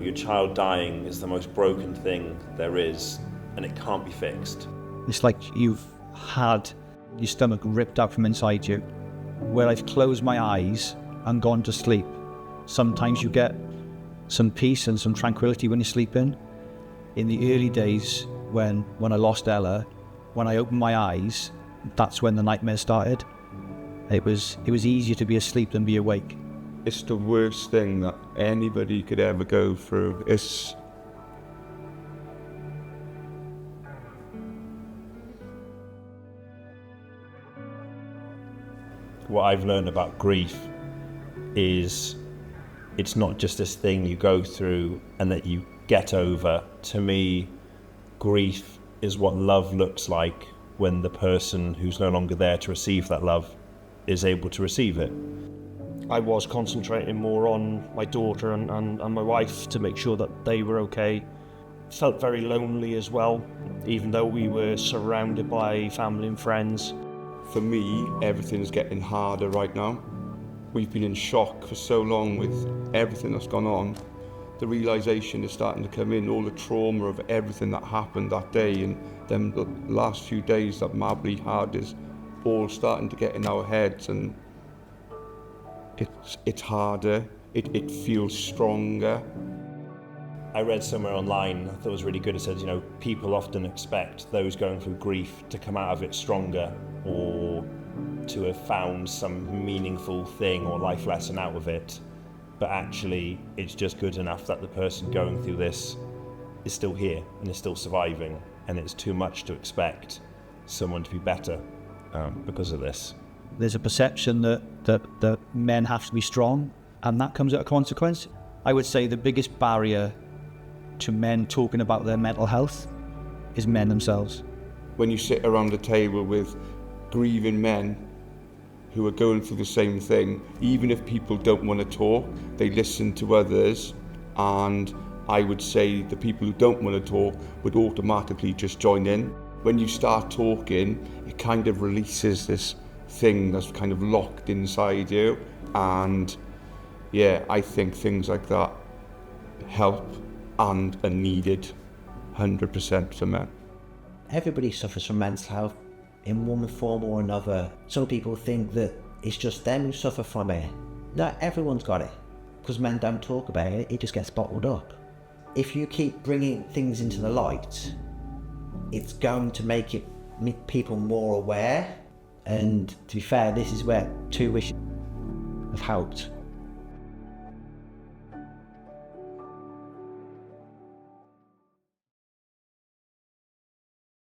Your child dying is the most broken thing there is, and it can't be fixed. It's like you've had your stomach ripped out from inside you. Where I've closed my eyes and gone to sleep, sometimes you get some peace and some tranquility when you sleep in. In the early days when I lost Ella, when I opened my eyes, that's when the nightmare started. It was easier to be asleep than be awake. It's the worst thing that anybody could ever go through. What I've learned about grief is it's not just this thing you go through and that you get over. To me, grief is what love looks like when the person who's no longer there to receive that love is able to receive it. I was concentrating more on my daughter and my wife to make sure that they were okay. Felt very lonely as well, even though we were surrounded by family and friends. For me, everything's getting harder right now. We've been in shock for so long with everything that's gone on. The realisation is starting to come in, all the trauma of everything that happened that day, and then the last few days that Mably had is all starting to get in our heads, and it's harder, it feels stronger. I read somewhere online, I thought it was really good, it said, people often expect those going through grief to come out of it stronger or to have found some meaningful thing or life lesson out of it. But actually, it's just good enough that the person going through this is still here and is still surviving, and it's too much to expect someone to be better because of this. There's a perception that men have to be strong, and that comes at a consequence. I would say the biggest barrier to men talking about their mental health is men themselves. When you sit around a table with grieving men who are going through the same thing, even if people don't want to talk, they listen to others, and I would say the people who don't want to talk would automatically just join in. When you start talking, it kind of releases this thing that's kind of locked inside you, and yeah, I think things like that help and are needed 100% for men. Everybody suffers from mental health in one form or another. Some people think that it's just them who suffer from it. No, everyone's got it. Because men don't talk about it, it just gets bottled up. If you keep bringing things into the light, it's going to make people more aware. And to be fair, this is where 2 Wish have helped.